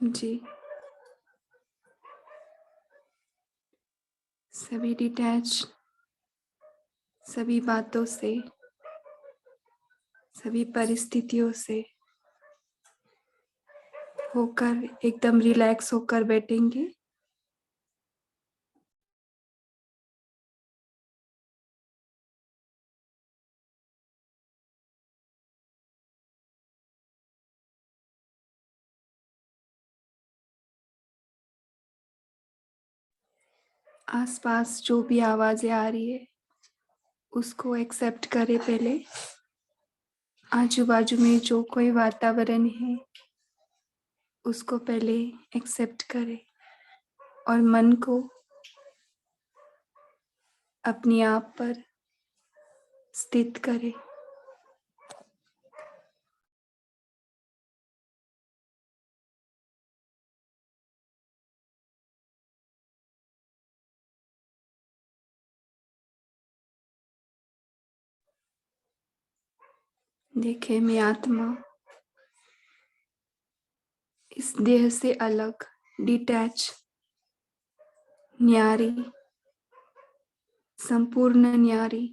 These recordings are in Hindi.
जी। सभी डिटैच, सभी बातों से, सभी परिस्थितियों से होकर एकदम रिलैक्स होकर बैठेंगे। आसपास जो भी आवाजें आ रही है उसको एक्सेप्ट करें पहले। आजू बाजू में जो कोई वातावरण है उसको पहले एक्सेप्ट करें और मन को अपने आप पर स्थित करें। देखें, मैं आत्मा इस देह से अलग, डिटैच, न्यारी, संपूर्ण न्यारी,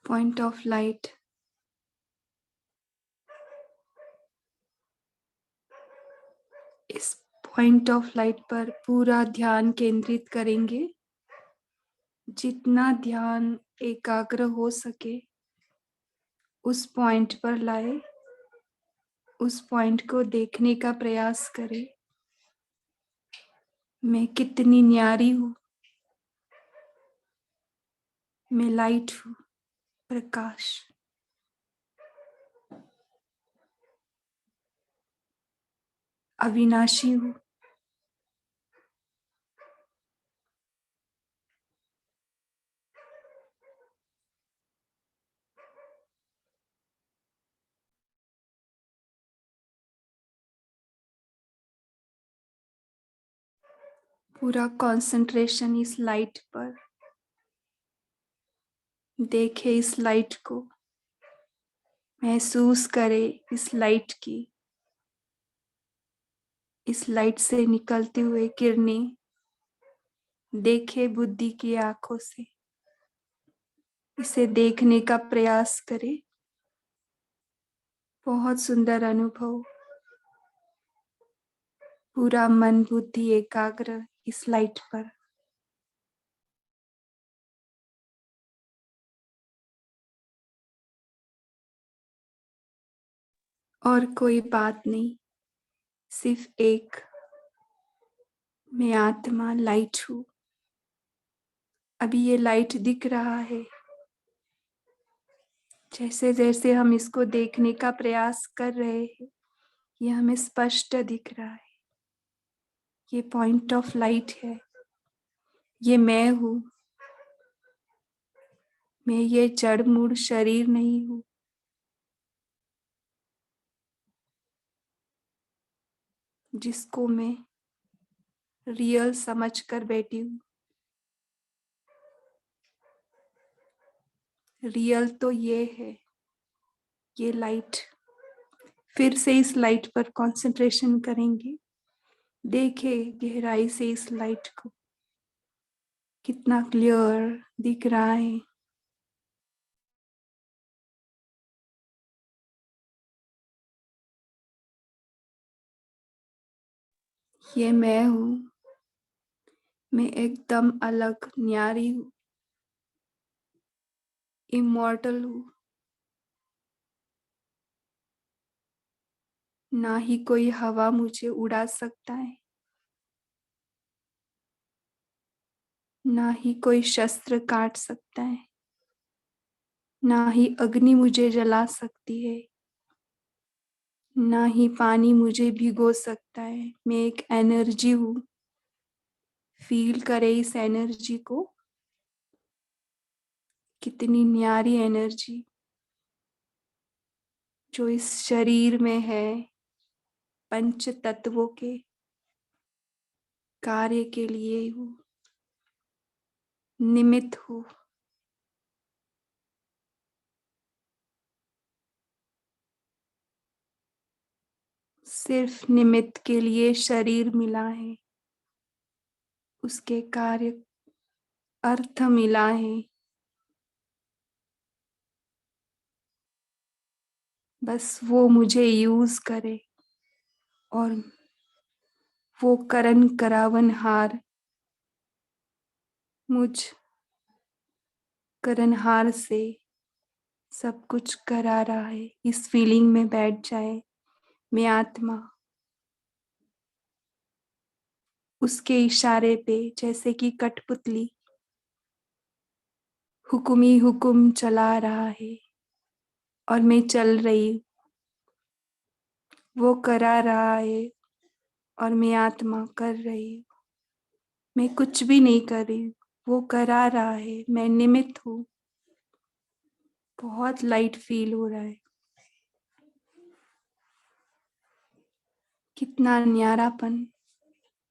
पॉइंट ऑफ लाइट। इस पॉइंट ऑफ लाइट पर पूरा ध्यान केंद्रित करेंगे। जितना ध्यान एकाग्र हो सके उस पॉइंट पर लाए, उस पॉइंट को देखने का प्रयास करें। मैं कितनी न्यारी हूँ, मैं लाइट हूँ, प्रकाश, अविनाशी हूँ। पूरा कंसंट्रेशन इस लाइट पर। देखे इस लाइट को, महसूस करे इस लाइट की, इस लाइट से निकलते हुए किरणें देखे बुद्धि की आंखों से। इसे देखने का प्रयास करे। बहुत सुंदर अनुभव। पूरा मन बुद्धि एकाग्र इस लाइट पर। और कोई बात नहीं, सिर्फ एक, मैं आत्मा लाइट हूँ। अभी ये लाइट दिख रहा है। जैसे जैसे हम इसको देखने का प्रयास कर रहे हैं ये हमें स्पष्ट दिख रहा है। ये पॉइंट ऑफ लाइट है। ये मैं हूँ। मैं ये जड़ मूड शरीर नहीं हूँ, जिसको मैं रियल समझ कर बैठी हूँ। रियल तो ये है, ये लाइट। फिर से इस लाइट पर कंसंट्रेशन करेंगे। देखे गहराई से इस लाइट को, कितना क्लियर दिख रहा है। ये मैं हूँ। मैं एकदम अलग न्यारी हूँ, इमॉर्टल हूँ। ना ही कोई हवा मुझे उड़ा सकता है, ना ही कोई शस्त्र काट सकता है, ना ही अग्नि मुझे जला सकती है, ना ही पानी मुझे भिगो सकता है। मैं एक एनर्जी हूँ। फील करे इस एनर्जी को, कितनी न्यारी एनर्जी। जो इस शरीर में है, पंच तत्वों के कार्य के लिए हूँ, निमित्त हूँ। सिर्फ निमित्त के लिए शरीर मिला है, उसके कार्य अर्थ मिला है। बस वो मुझे यूज करे और वो करन करावनहार मुझ करनहार से सब कुछ करा रहा है। इस फीलिंग में बैठ जाए मैं आत्मा, उसके इशारे पे जैसे कि कठपुतली हुक्म ही हुक्म चला रहा है और मैं चल रही। वो करा रहा है और मैं आत्मा कर रही हूँ। मैं कुछ भी नहीं कर रही हूँ, वो करा रहा है, मैं निमित्त हूँ। बहुत लाइट फील हो रहा है। कितना न्यारापन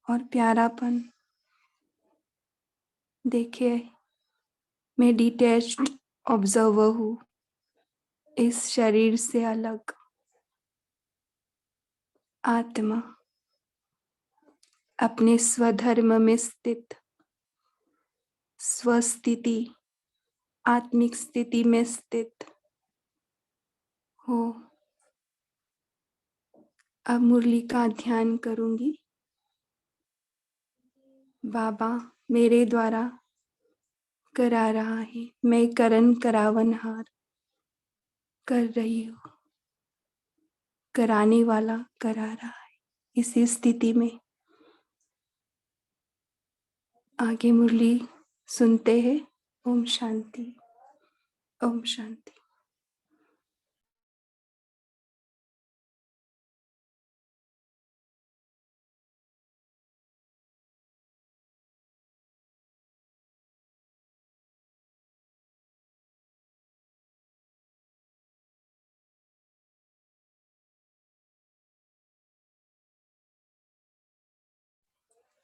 और प्यारापन। देखिए, मैं डिटैच्ड ऑब्जर्वर हूँ, इस शरीर से अलग आत्मा, अपने स्वधर्म में स्थित, स्वस्थिति, आत्मिक स्थिति में स्थित हो। अब मुरली का ध्यान करूंगी। बाबा मेरे द्वारा करा रहा है, मैं करन करावनहार कर रही हूँ, कराने वाला करा रहा है। इसी स्थिति में आगे मुरली सुनते हैं। ओम शांति, ओम शांति।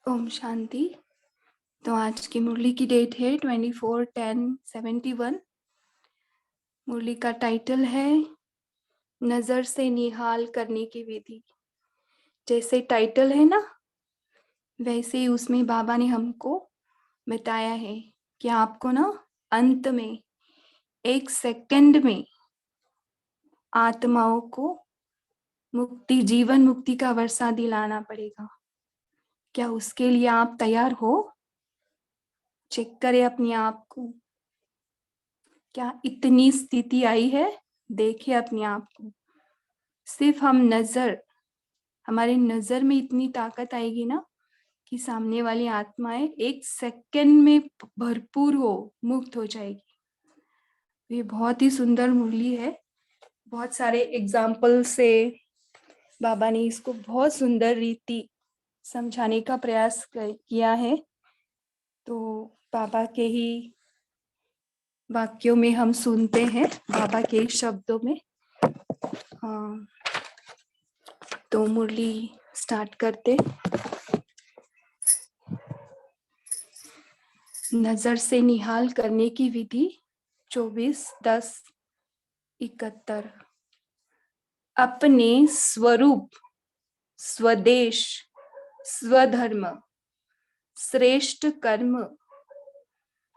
ओम शांति। तो आज की मुरली की डेट है 24/10/71। मुरली का टाइटल है नजर से निहाल करने की विधि। जैसे टाइटल है ना, वैसे ही उसमें बाबा ने हमको बताया है कि आपको ना अंत में 1 सेकंड में आत्माओं को मुक्ति, जीवन मुक्ति का वर्षा दिलाना पड़ेगा। क्या उसके लिए आप तैयार हो? चेक करें अपने आप को। क्या इतनी स्थिति आई है? देखिए अपने आप को। सिर्फ हम नजर, हमारे नजर में इतनी ताकत आएगी ना कि सामने वाली आत्माएं 1 सेकंड में भरपूर हो, मुक्त हो जाएगी। ये बहुत ही सुंदर मुरली है। बहुत सारे एग्जाम्पल से बाबा ने इसको बहुत सुंदर रीति समझाने का प्रयास किया है। तो बाबा के ही वाक्यों में हम सुनते हैं, बाबा के ही शब्दों में। तो मुरली स्टार्ट करते। नजर से निहाल करने की विधि 24/10/71। अपने स्वरूप, स्वदेश, स्वधर्म, श्रेष्ठ कर्म,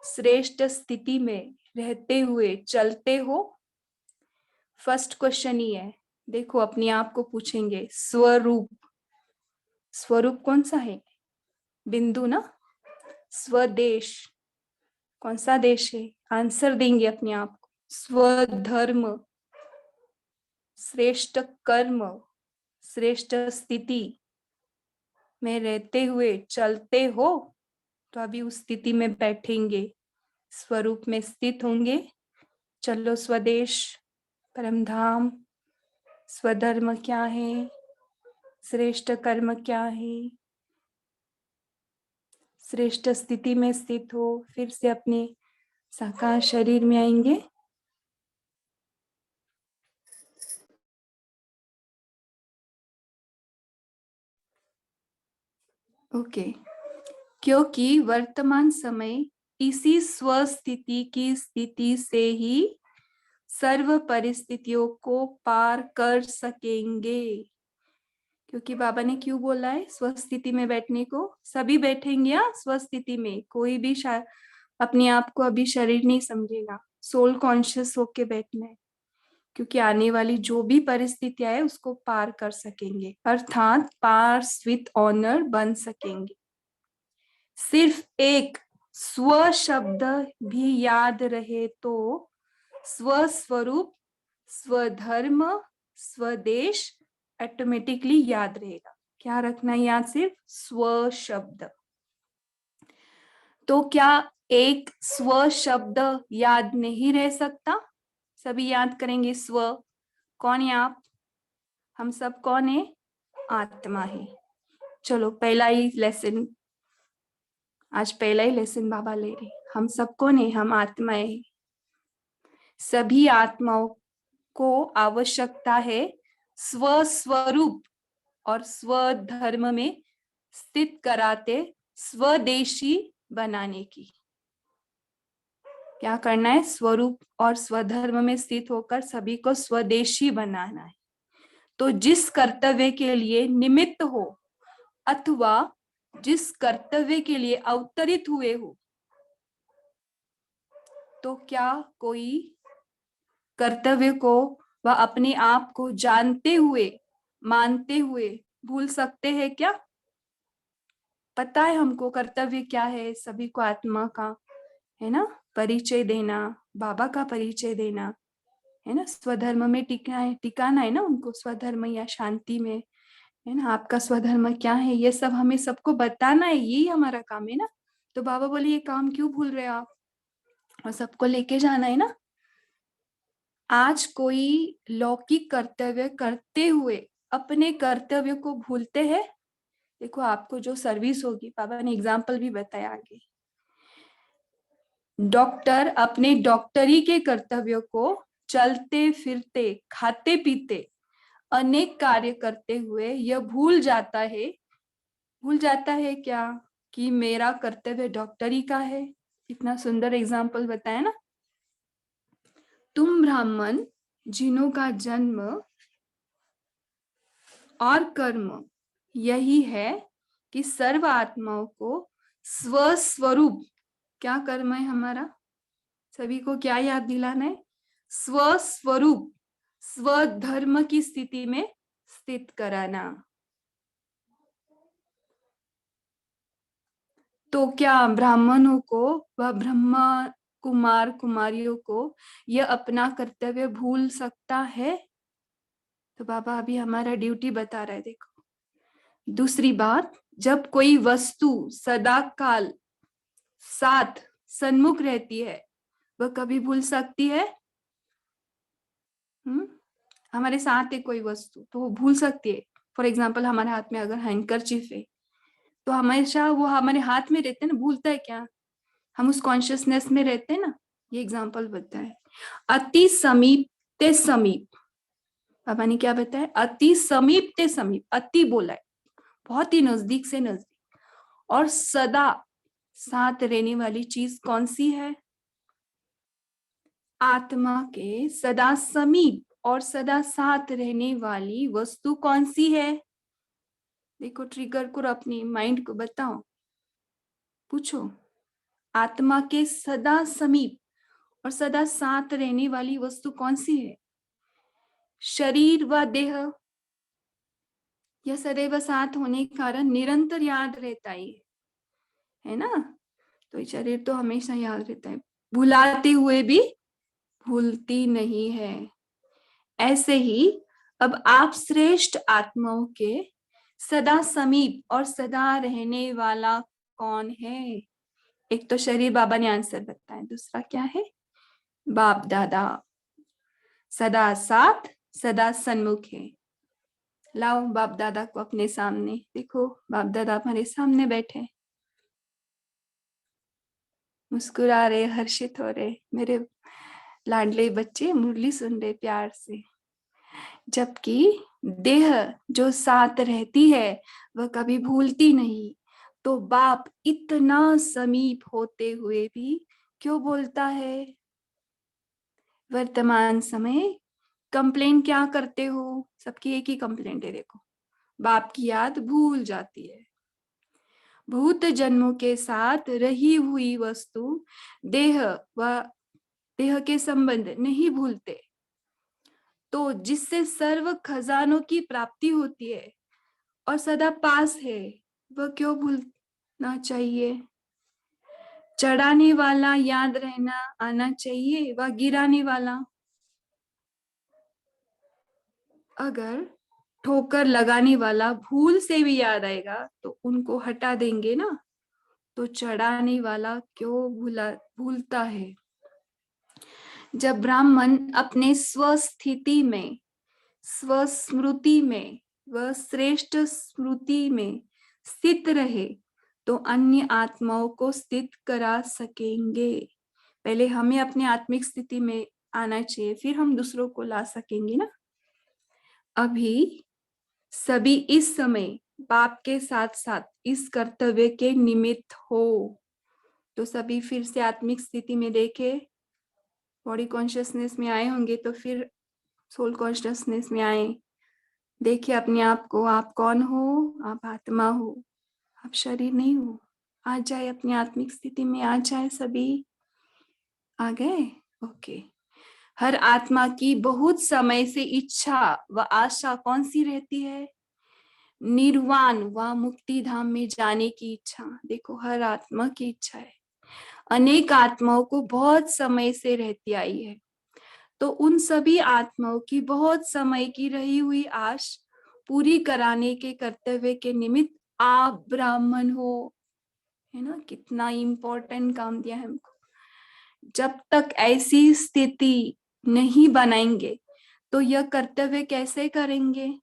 श्रेष्ठ स्थिति में रहते हुए चलते हो। फर्स्ट क्वेश्चन ही है, देखो अपने आप को पूछेंगे स्वरूप। स्वरूप कौन सा है? बिंदु ना। स्वदेश कौन सा देश है? आंसर देंगे अपने आप को। स्वधर्म, श्रेष्ठ कर्म, श्रेष्ठ स्थिति में रहते हुए चलते हो। तो अभी उस स्थिति में बैठेंगे, स्वरूप में स्थित होंगे। चलो स्वदेश, परमधाम, स्वधर्म क्या है, श्रेष्ठ कर्म क्या है, श्रेष्ठ स्थिति में स्थित हो। फिर से अपने साकार शरीर में आएंगे। ओके, क्योंकि वर्तमान समय इसी स्वस्थिति की स्थिति से ही सर्व परिस्थितियों को पार कर सकेंगे। क्योंकि बाबा ने क्यों बोला है स्वस्थिति में बैठने को? सभी बैठेंगे या स्वस्थिति में, कोई भी अपने आप को अभी शरीर नहीं समझेगा, सोल कॉन्शियस होके बैठना है। क्योंकि आने वाली जो भी परिस्थितियां है उसको पार कर सकेंगे, अर्थात पार्स विथ ऑनर बन सकेंगे। सिर्फ एक स्व शब्द भी याद रहे तो स्वस्वरूप, स्वधर्म, स्वदेश ऑटोमेटिकली याद रहेगा। क्या रखना है याद? सिर्फ स्व शब्द। तो क्या एक स्व शब्द याद नहीं रह सकता? सभी याद करेंगे स्व। कौन है आप? हम सब कौन है? आत्मा है। चलो पहला ही लेसन, आज पहला ही लेसन बाबा ले रहे। हम सब कौन है? हम आत्मा है। सभी आत्माओं को आवश्यकता है स्वस्वरूप और स्वधर्म में स्थित कराते स्वदेशी बनाने की। क्या करना है? स्वरूप और स्वधर्म में स्थित होकर सभी को स्वदेशी बनाना है। तो जिस कर्तव्य के लिए निमित्त हो अथवा जिस कर्तव्य के लिए अवतरित हुए हो, तो क्या कोई कर्तव्य को व अपने आप को जानते हुए मानते हुए भूल सकते हैं क्या? पता है हमको कर्तव्य क्या है, सभी को आत्मा का है ना परिचय देना, बाबा का परिचय देना है ना, स्वधर्म में टिकाना है ना उनको, स्वधर्म या शांति में है ना। आपका स्वधर्म क्या है ये सब हमें सबको बताना है, यही हमारा काम है ना। तो बाबा बोले ये काम क्यों भूल रहे हो आप, और सबको लेके जाना है ना। आज कोई लौकिक कर्तव्य करते हुए अपने कर्तव्य को भूलते हैं। देखो आपको जो सर्विस होगी, बाबा ने एग्जाम्पल भी बताया आगे। डॉक्टर अपने डॉक्टरी के कर्तव्यों को चलते फिरते खाते पीते अनेक कार्य करते हुए यह भूल जाता है क्या कि मेरा कर्तव्य डॉक्टरी का है। इतना सुंदर एग्जाम्पल बताया ना। तुम ब्राह्मण जिन्हों का जन्म और कर्म यही है कि सर्व आत्माओं को स्वस्वरूप, क्या कर्म है हमारा, सभी को क्या याद दिलाना है? स्वस्वरूप स्वधर्म की स्थिति में स्थित कराना। तो क्या ब्राह्मणों को व ब्रह्मा कुमार कुमारियों को यह अपना कर्तव्य भूल सकता है? तो बाबा अभी हमारा ड्यूटी बता रहे। देखो दूसरी बात, जब कोई वस्तु सदा काल साथ सन्मुख रहती है वह कभी भूल सकती है? हमारे साथ है कोई वस्तु तो वो भूल सकती है। फॉर एग्जाम्पल हमारे हाथ में अगर हैंकरचीफ है तो हमेशा वो हमारे हाथ में रहते हैं ना, भूलता है क्या? हम उस कॉन्शियसनेस में रहते हैं ना। ये एग्जाम्पल बताया है। अति समीप ते समीप, बाबा ने क्या बताया? अति समीप ते समीप, अति बोला है बहुत ही नजदीक से नजदीक, और सदा साथ रहने वाली चीज कौन सी है? आत्मा के सदा समीप और सदा साथ रहने वाली वस्तु कौन सी है? देखो ट्रिगर करो अपनी माइंड को, बताओ, पूछो। आत्मा के सदा समीप और सदा साथ रहने वाली वस्तु कौन सी है? शरीर व देह, यह सदैव साथ होने के कारण निरंतर याद रहता है ना। तो शरीर तो हमेशा याद रहता है, भुलाते हुए भी भूलती नहीं है। ऐसे ही अब आप श्रेष्ठ आत्माओं के सदा समीप और सदा रहने वाला कौन है? एक तो शरीर, बाबा ने आंसर बताया, दूसरा क्या है? बाप दादा सदा साथ सदा सन्मुख है। लाओ बाप दादा को अपने सामने, देखो बाप दादा हमारे सामने बैठे, मुस्कुरा रहे, हर्षित हो रहे, मेरे लाडले बच्चे मुरली सुन रहे प्यार से। जबकि देह जो साथ रहती है वह कभी भूलती नहीं, तो बाप इतना समीप होते हुए भी क्यों बोलता है? वर्तमान समय कंप्लेन क्या करते हो? सबकी एक ही कंप्लेंट है, देखो, बाप की याद भूल जाती है। भूत जन्मों के साथ रही हुई वस्तु देह व देह के संबंध नहीं भूलते, तो जिससे सर्व खजानों की प्राप्ति होती है और सदा पास है, वह क्यों भूलना चाहिए? चढ़ाने वाला याद रहना आना चाहिए व गिराने वाला? अगर ठोकर लगाने वाला भूल से भी याद आएगा तो उनको हटा देंगे ना, तो चढ़ाने वाला क्यों भूलता है? जब ब्राह्मण अपने स्वस्थिति में, स्वस्मृति में व श्रेष्ठ स्मृति में स्थित रहे, तो अन्य आत्माओं को स्थित करा सकेंगे। पहले हमें अपनी आत्मिक स्थिति में आना चाहिए, फिर हम दूसरों को ला सकेंगे ना। अभी सभी इस समय बाप के साथ साथ इस कर्तव्य के निमित्त हो, तो सभी फिर से आत्मिक स्थिति में देखे, बॉडी कॉन्शियसनेस में आए होंगे तो फिर सोल कॉन्शियसनेस में आए, देखिए अपने आप को, आप कौन हो? आप आत्मा हो, आप शरीर नहीं हो। आ जाए अपनी आत्मिक स्थिति में, आ जाए सभी। आ गए? ओके। हर आत्मा की बहुत समय से इच्छा व आशा कौन सी रहती है? निर्वाण व मुक्ति धाम में जाने की इच्छा। देखो, हर आत्मा की इच्छा है, अनेक आत्माओं को बहुत समय से रहती आई है। तो उन सभी आत्माओं की बहुत समय की रही हुई आश पूरी कराने के कर्तव्य के निमित्त आप ब्राह्मण हो, है ना? कितना इंपॉर्टेंट काम दिया है हमको। जब तक ऐसी स्थिति नहीं बनाएंगे तो यह कर्तव्य कैसे करेंगे?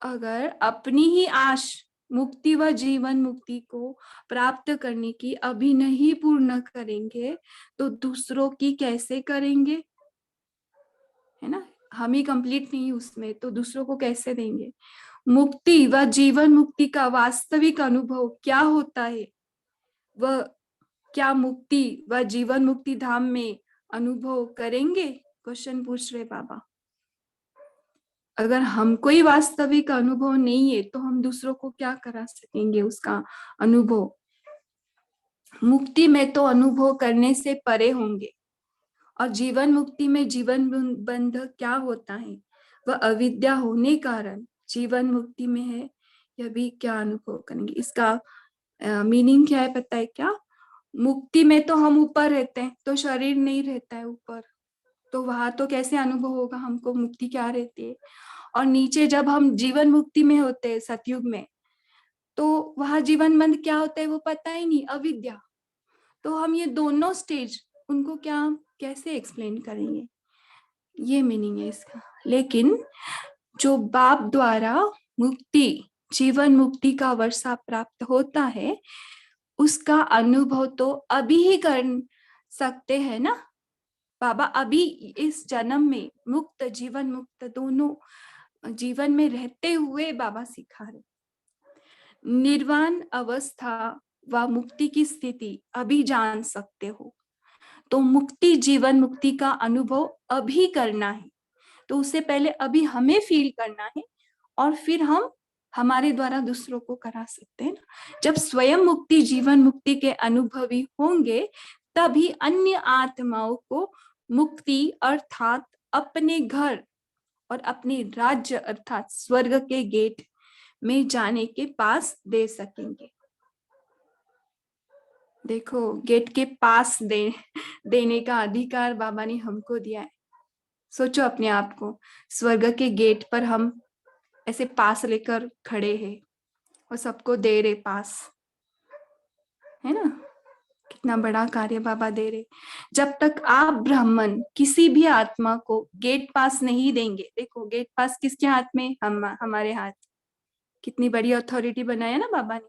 अगर अपनी ही आश मुक्ति व जीवन मुक्ति को प्राप्त करने की अभी नहीं पूर्ण करेंगे तो दूसरों की कैसे करेंगे? है ना? हम ही कंप्लीट नहीं उसमें, तो दूसरों को कैसे देंगे? मुक्ति व जीवन मुक्ति का वास्तविक अनुभव क्या होता है? वह क्या मुक्ति व जीवन मुक्ति धाम में अनुभव करेंगे? क्वेश्चन पूछ रहे बाबा। अगर हमको ही वास्तविक अनुभव नहीं है तो हम दूसरों को क्या करा सकेंगे उसका अनुभव? मुक्ति में तो अनुभव करने से परे होंगे, और जीवन मुक्ति में जीवन बंध क्या होता है? वह अविद्या होने कारण जीवन मुक्ति में है, यह भी क्या अनुभव करेंगे? इसका मीनिंग क्या है पता है क्या? मुक्ति में तो हम ऊपर रहते हैं, तो शरीर नहीं रहता है ऊपर, तो वहां तो कैसे अनुभव होगा हमको मुक्ति क्या रहती है? और नीचे जब हम जीवन मुक्ति में होते हैं सतयुग में, तो वहां जीवन बंध क्या होता है वो पता ही नहीं, अविद्या। तो हम ये दोनों स्टेज उनको क्या कैसे एक्सप्लेन करेंगे? ये मीनिंग है इसका। लेकिन जो बाप द्वारा मुक्ति, जीवन मुक्ति का वर्षा प्राप्त होता है, उसका अनुभव तो अभी ही कर सकते हैं ना बाबा। अभी इस जन्म में मुक्त जीवन मुक्त दोनों जीवन में रहते हुए बाबा सिखा रहे। निर्वाण अवस्था व मुक्ति की स्थिति अभी जान सकते हो, तो मुक्ति जीवन मुक्ति का अनुभव अभी करना है, तो उससे पहले अभी हमें फील करना है, और फिर हम हमारे द्वारा दूसरों को करा सकते हैं ना। जब स्वयं मुक्ति जीवन मुक्ति के अनुभवी होंगे, तभी अन्य आत्माओं को मुक्ति अर्थात अपने घर और अपने राज्य अर्थात स्वर्ग के गेट में जाने के पास दे सकेंगे। देखो, गेट के पास देने का अधिकार बाबा ने हमको दिया है। सोचो अपने आप को, स्वर्ग के गेट पर हम ऐसे पास लेकर खड़े हैं और सबको दे रहे पास, है ना? कितना बड़ा कार्य बाबा दे रहे। जब तक आप ब्राह्मण किसी भी आत्मा को गेट पास नहीं देंगे, देखो गेट पास किसके हाथ में? हमारे हाथ। कितनी बड़ी अथॉरिटी बनाया ना बाबा ने।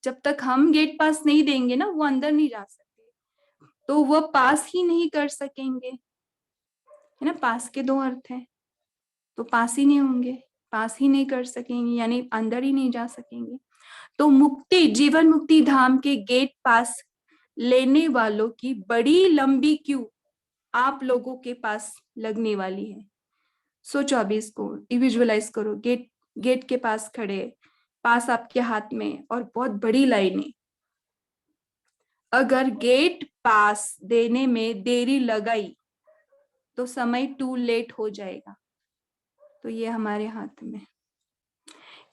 जब तक हम गेट पास नहीं देंगे ना, वो अंदर नहीं जा सकते, तो वो पास ही नहीं कर सकेंगे, है ना? पास के दो अर्थ है, तो पास ही नहीं होंगे। पास ही नहीं कर सकेंगे, यानी अंदर ही नहीं जा सकेंगे। तो मुक्ति, जीवन मुक्ति धाम के गेट पास लेने वालों की बड़ी लंबी क्यू आप लोगों के पास लगने वाली है। सोचो अभी इसको, विजुअलाइज करो, गेट गेट के पास खड़े, पास आपके हाथ में, और बहुत बड़ी लाइनें। अगर गेट पास देने में देरी लगाई तो समय टू लेट हो जाएगा। तो ये हमारे हाथ में,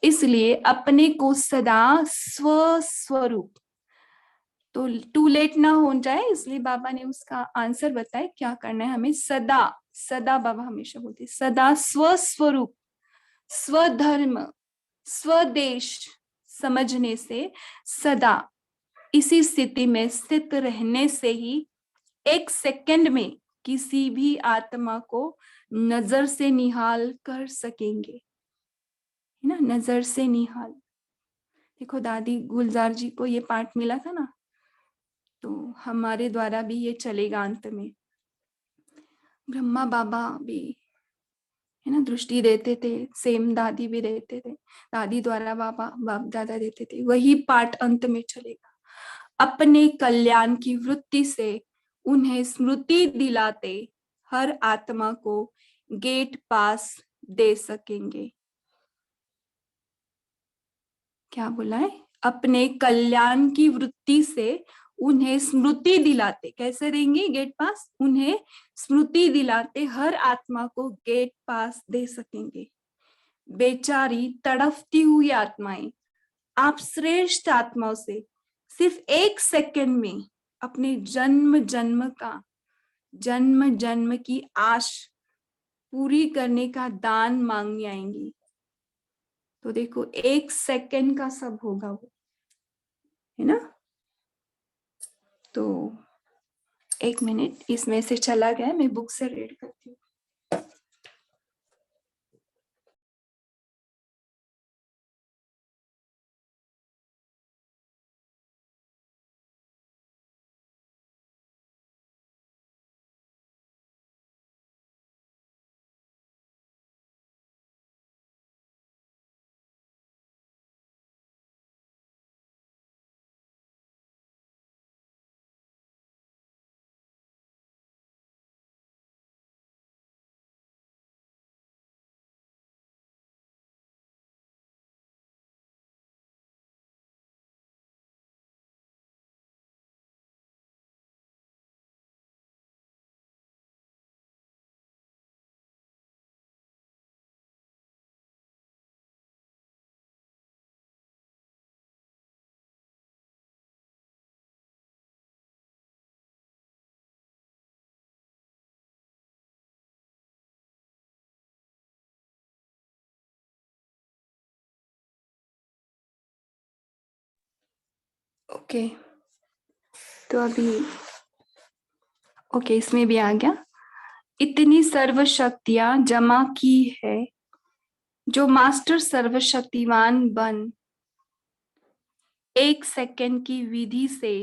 इसलिए अपने को सदा स्वस्वरूप, तो टू लेट ना हो जाए, इसलिए बाबा ने उसका आंसर बताया क्या करना है हमें। सदा, सदा बाबा हमेशा बोलते सदा स्वस्वरूप, स्वधर्म, स्वदेश समझने से, सदा इसी स्थिति में स्थित रहने से ही एक सेकंड में किसी भी आत्मा को नजर से निहाल कर सकेंगे, है ना, नजर से निहाल। देखो दादी गुलजार जी को ये पाठ मिला था ना, तो हमारे द्वारा भी ये चलेगा अंत में। ब्रह्मा बाबा भी, है ना, दृष्टि देते थे, सेम दादी भी देते थे, दादी द्वारा बाबा बाप दादा देते थे, वही पाठ अंत में चलेगा। अपने कल्याण की वृत्ति से उन्हें स्मृति दिलाते हर आत्मा को गेट पास दे सकेंगे। क्या बोला है? अपने कल्याण की वृत्ति से उन्हें स्मृति दिलाते, कैसे देंगे गेट पास? उन्हें स्मृति दिलाते हर आत्मा को गेट पास दे सकेंगे। बेचारी तड़पती हुई आत्माएं, आप श्रेष्ठ आत्माओं से सिर्फ एक सेकंड में अपने जन्म जन्म का, जन्म जन्म की आश पूरी करने का दान मांगने आएंगी। तो देखो एक सेकंड का सब होगा वो, है ना। तो एक मिनट, इसमें से चला गया, मैं बुक से रीड करती हूँ। ओके, तो अभी ओके, इसमें भी आ गया। इतनी सर्वशक्तियां जमा की है जो मास्टर सर्वशक्तिवान बन एक सेकंड की विधि से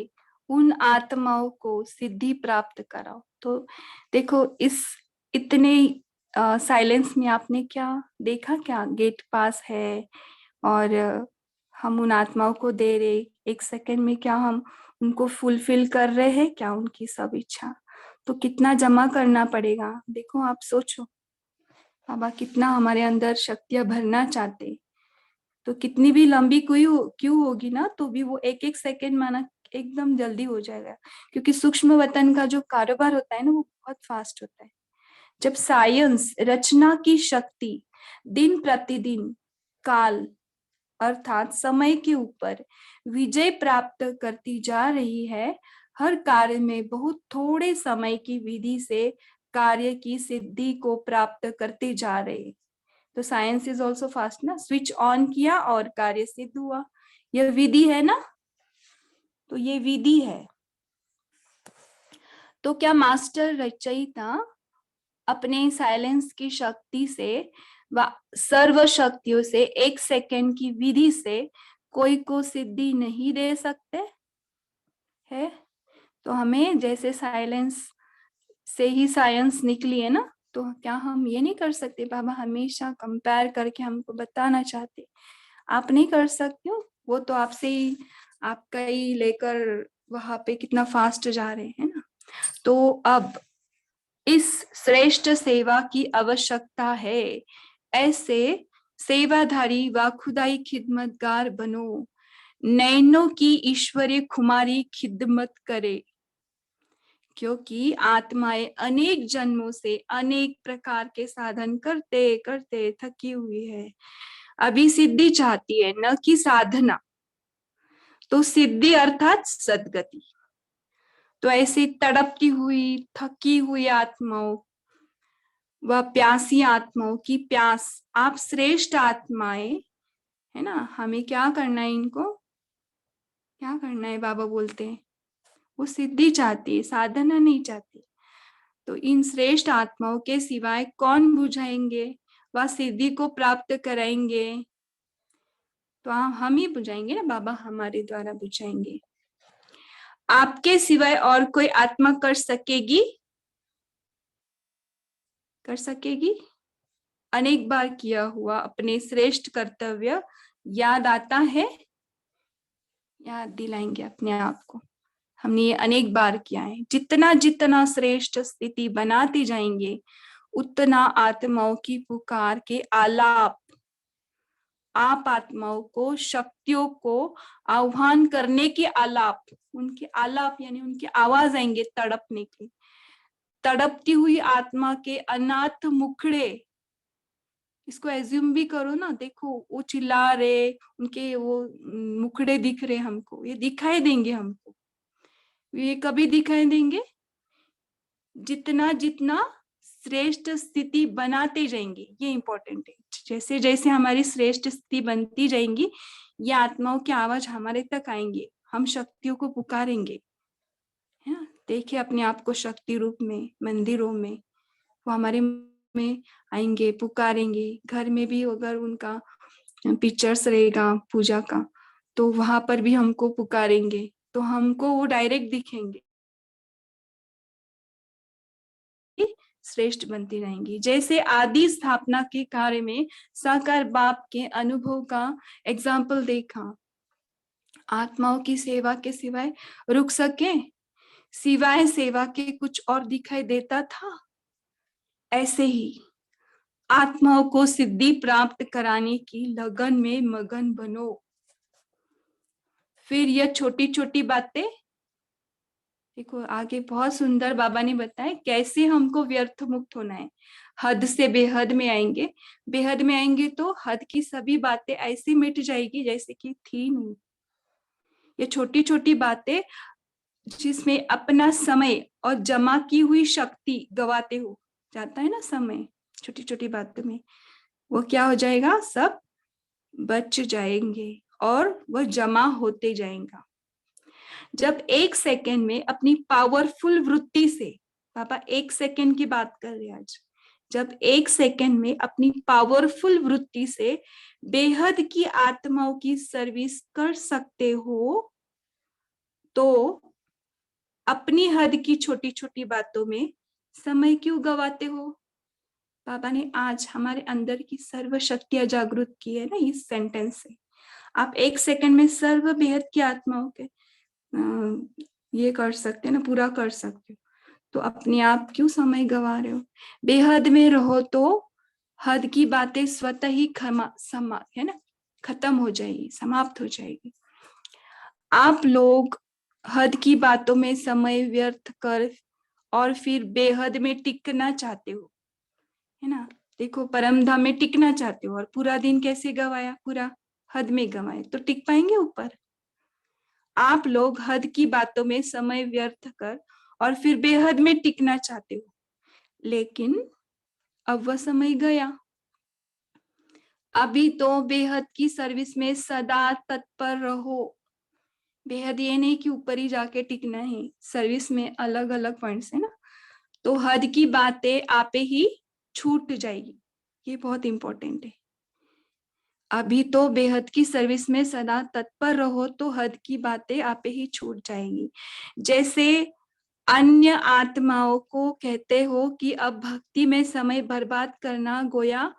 उन आत्माओं को सिद्धि प्राप्त कराओ। तो देखो इस इतने साइलेंस में आपने क्या देखा? क्या गेट पास है और हम उन आत्माओं को दे रहे, एक सेकंड में क्या हम उनको फुलफिल कर रहे हैं क्या, उनकी सब इच्छा? तो कितना जमा करना पड़ेगा, देखो आप सोचो, बाबा कितना हमारे अंदर शक्तियां भरना चाहते। तो कितनी भी लंबी क्यों होगी ना, तो भी वो एक एक सेकंड माना एकदम जल्दी हो जाएगा, क्योंकि सूक्ष्म वतन का जो कारोबार होता है ना, वो बहुत फास्ट होता है। जब साइंस रचना की शक्ति दिन प्रतिदिन काल अर्थात समय के ऊपर विजय प्राप्त करती जा रही है, हर कार्य में बहुत थोड़े समय की विधि से कार्य की सिद्धि को प्राप्त करते जा रहे। तो साइंस इज ऑल्सो फास्ट ना, स्विच ऑन किया और कार्य सिद्ध हुआ, यह विधि है ना। तो ये विधि है। तो क्या मास्टर रचयिता अपने साइलेंस की शक्ति से व सर्व शक्तियों से एक सेकंड की विधि से कोई को सिद्धि नहीं दे सकते है? तो हमें जैसे साइलेंस से ही साइंस निकली है ना, तो क्या हम ये नहीं कर सकते? बाबा हमेशा कंपेयर करके हमको बताना चाहते, आप नहीं कर सकते हो, वो तो आपसे ही, आपका ही लेकर वहां पे कितना फास्ट जा रहे हैं ना। तो अब इस श्रेष्ठ सेवा की आवश्यकता है, ऐसे सेवाधारी व खुदाई खिदमतगार बनो, नैनों की ईश्वरीय खुमारी खिदमत करे, क्योंकि आत्माएं अनेक जन्मों से अनेक प्रकार के साधन करते करते थकी हुई है, अभी सिद्धि चाहती है, न कि साधना। तो सिद्धि अर्थात सदगति। तो ऐसी तड़पती हुई थकी हुई आत्माओं व प्यासी आत्माओं की प्यास, आप श्रेष्ठ आत्माएं है ना, हमें क्या करना है, इनको क्या करना है? बाबा बोलते हैं वो सिद्धि चाहती है, साधना नहीं चाहती। तो इन श्रेष्ठ आत्माओं के सिवाय कौन बुझाएंगे व सिद्धि को प्राप्त कराएंगे? तो हम ही बुझाएंगे ना, बाबा हमारे द्वारा बुझाएंगे। आपके सिवाय और कोई आत्मा कर सकेगी? कर सकेगी? अनेक बार किया हुआ अपने श्रेष्ठ कर्तव्य याद आता है? याद दिलाएंगे अपने आप को, हमने ये अनेक बार किया है। जितना जितना श्रेष्ठ स्थिति बनाते जाएंगे, उतना आत्माओं की पुकार के आलाप, आप आत्माओं को, शक्तियों को आह्वान करने के आलाप, उनके आलाप यानी उनकी आवाज आएंगे तड़पने के। तड़पती हुई आत्मा के अनाथ मुखड़े, इसको एज्यूम भी करो ना, देखो वो चिल्ला रहे, उनके वो मुखड़े दिख रहे हमको, ये दिखाई देंगे हमको। ये कभी दिखाई देंगे? जितना जितना श्रेष्ठ स्थिति बनाते जाएंगे, ये इंपॉर्टेंट है। जैसे जैसे हमारी श्रेष्ठ स्थिति बनती जाएंगी, ये आत्माओं की आवाज हमारे तक आएंगे, हम शक्तियों को पुकारेंगे, है ना। देखिए अपने आप को शक्ति रूप में मंदिरों में, वो हमारे में आएंगे, पुकारेंगे। घर में भी अगर उनका पिक्चर्स रहेगा पूजा का, तो वहां पर भी हमको पुकारेंगे, तो हमको वो डायरेक्ट दिखेंगे, श्रेष्ठ बनती रहेंगी। जैसे आदि स्थापना के कार्य में साकार बाप के अनुभव का एग्जाम्पल देखा, आत्माओं की सेवा के सिवाय रुक सके, सिवाय सेवा के कुछ और दिखाई देता था। ऐसे ही आत्माओं को सिद्धि प्राप्त कराने की लगन में मगन बनो। फिर यह छोटी छोटी बातें देखो, आगे बहुत सुंदर बाबा ने बताया कैसे हमको व्यर्थ मुक्त होना है। हद से बेहद में आएंगे, बेहद में आएंगे तो हद की सभी बातें ऐसी मिट जाएगी जैसे कि थी नहीं। ये छोटी छोटी बातें जिसमें अपना समय और जमा की हुई शक्ति गवाते हो जाता है ना समय, छोटी छोटी बातों में, वो क्या हो जाएगा, सब बच जाएंगे और वह जमा होते जाएगा। जब एक सेकेंड में अपनी पावरफुल वृत्ति से, पापा एक सेकेंड की बात कर रहे आज, जब एक सेकेंड में अपनी पावरफुल वृत्ति से बेहद की आत्माओं की सर्विस कर सकते हो, तो अपनी हद की छोटी छोटी बातों में समय क्यों गवाते हो? बाबा ने आज हमारे अंदर की सर्व शक्तियां जागृत की है ना इस सेंटेंस से। आप एक सेकंड में सर्व बेहद की आत्माओं के ये कर सकते ना, पूरा कर सकते हो, तो अपने आप क्यों समय गवा रहे हो? बेहद में रहो तो हद की बातें स्वतः ही है ना, खत्म हो जाएगी, समाप्त हो जाएगी। आप लोग हद की बातों में समय व्यर्थ कर और फिर बेहद में टिकना चाहते हो, है ना। देखो परम धाम में टिकना चाहते हो और पूरा दिन कैसे गवाया, पूरा हद में गवाए, तो टिक पाएंगे ऊपर? आप लोग हद की बातों में समय व्यर्थ कर और फिर बेहद में टिकना चाहते हो, लेकिन अब वह समय गया। अभी तो बेहद की सर्विस में सदा तत्पर रहो। बेहद ये नहीं कि ऊपर ही जाके टिकना है, सर्विस में अलग अलग पॉइंट्स है ना। तो हद की बातें आपे ही छूट जाएगी, ये बहुत इंपॉर्टेंट है। अभी तो बेहद की सर्विस में सदा तत्पर रहो तो हद की बातें आपे ही छूट जाएगी। जैसे अन्य आत्माओं को कहते हो कि अब भक्ति में समय बर्बाद करना गोया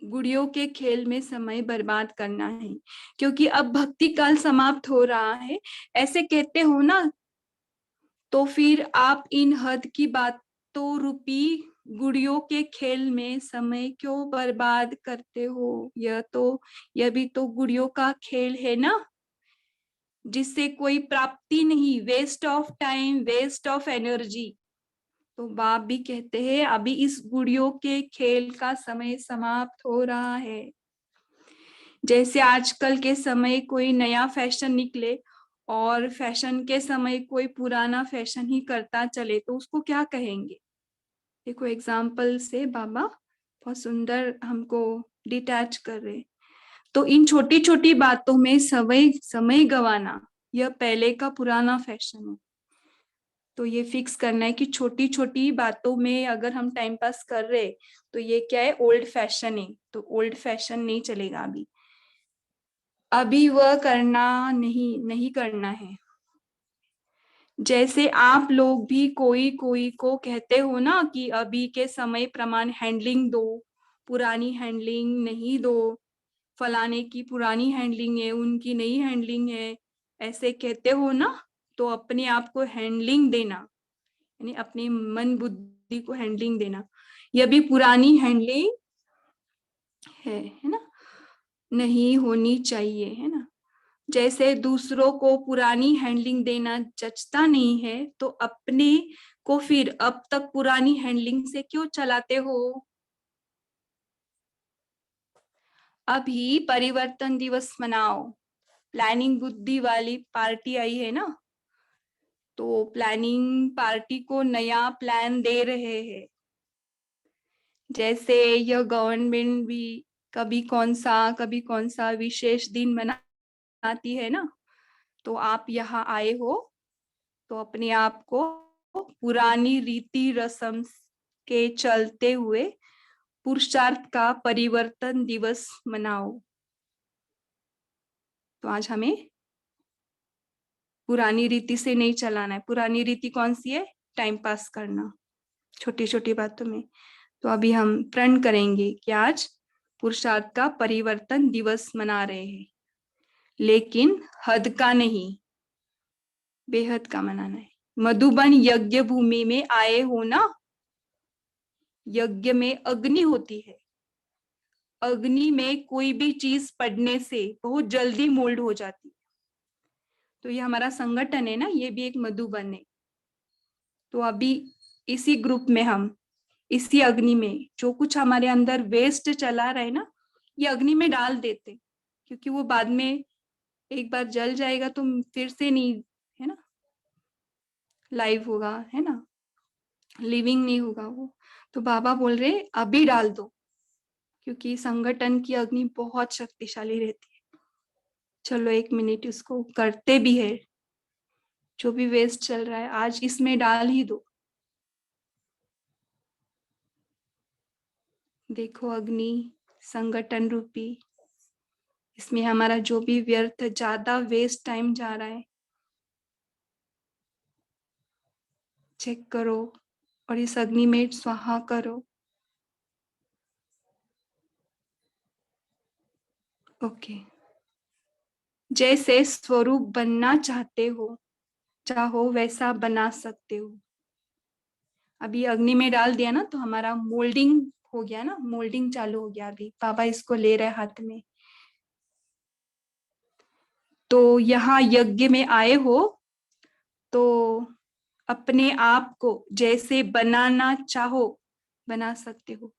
गुड़ियों के खेल में समय बर्बाद करना है, क्योंकि अब भक्ति काल समाप्त हो रहा है, ऐसे कहते हो ना। तो फिर आप इन हद की बातों रूपी गुड़ियों के खेल में समय क्यों बर्बाद करते हो? यह भी तो गुड़ियों का खेल है ना, जिससे कोई प्राप्ति नहीं, waste of time, waste of energy. तो बाप भी कहते हैं अभी इस गुड़ियों के खेल का समय समाप्त हो रहा है। जैसे आजकल के समय कोई नया फैशन निकले और फैशन के समय कोई पुराना फैशन ही करता चले, तो उसको क्या कहेंगे? देखो एग्जाम्पल से बाबा बहुत सुंदर हमको डिटैच कर रहे। तो इन छोटी छोटी बातों में समय समय गवाना, यह पहले का पुराना फैशन है। तो ये फिक्स करना है कि छोटी छोटी बातों में अगर हम टाइम पास कर रहे, तो ये क्या है? ओल्ड फैशन है। तो ओल्ड फैशन नहीं चलेगा अभी, अभी वह करना नहीं नहीं करना है। जैसे आप लोग भी कोई कोई को कहते हो ना कि अभी के समय प्रमाण हैंडलिंग दो, पुरानी हैंडलिंग नहीं दो, फलाने की पुरानी हैंडलिंग है, उनकी नई हैंडलिंग है, ऐसे कहते हो ना। तो अपने आप को हैंडलिंग देना, यानी अपने मन बुद्धि को हैंडलिंग देना, यह भी पुरानी हैंडलिंग है ना, नहीं होनी चाहिए, है ना। जैसे दूसरों को पुरानी हैंडलिंग देना जचता नहीं है, तो अपने को फिर अब तक पुरानी हैंडलिंग से क्यों चलाते हो? अभी परिवर्तन दिवस मनाओ, प्लानिंग बुद्धि वाली पार्टी आई है ना, तो प्लानिंग पार्टी को नया प्लान दे रहे हैं। जैसे यह गवर्नमेंट भी कभी कौन सा विशेष दिन मनाती है ना, तो आप यहाँ आए हो तो अपने आप को पुरानी रीति रस्म के चलते हुए पुरुषार्थ का परिवर्तन दिवस मनाओ। तो आज हमें पुरानी रीति से नहीं चलाना है। पुरानी रीति कौन सी है? टाइम पास करना छोटी छोटी बातों में। तो अभी हम प्रण करेंगे कि आज पुरुषार्थ का परिवर्तन दिवस मना रहे हैं, लेकिन हद का नहीं, बेहद का मनाना है। मधुबन यज्ञ भूमि में आए हो ना, यज्ञ में अग्नि होती है, अग्नि में कोई भी चीज पड़ने से बहुत जल्दी मोल्ड हो जाती है। तो ये हमारा संगठन है ना, ये भी एक मधुबन है। तो अभी इसी ग्रुप में हम इसी अग्नि में जो कुछ हमारे अंदर वेस्ट चला रहा है ना, ये अग्नि में डाल देते, क्योंकि वो बाद में एक बार जल जाएगा तो फिर से नहीं, है ना, लाइव होगा, है ना, लिविंग नहीं होगा वो। तो बाबा बोल रहे अभी डाल दो, क्योंकि संगठन की अग्नि बहुत शक्तिशाली रहती है। चलो 1 मिनट उसको करते भी है, जो भी वेस्ट चल रहा है आज इसमें डाल ही दो। देखो अग्नि संगठन रूपी, इसमें हमारा जो भी व्यर्थ ज्यादा वेस्ट टाइम जा रहा है चेक करो और इस अग्नि में स्वाहा करो। ओके। जैसे स्वरूप बनना चाहते हो, चाहो वैसा बना सकते हो। अभी अग्नि में डाल दिया ना, तो हमारा मोल्डिंग हो गया ना, मोल्डिंग चालू हो गया। अभी पापा इसको ले रहे हाथ में। तो यहाँ यज्ञ में आए हो तो अपने आप को जैसे बनाना चाहो बना सकते हो।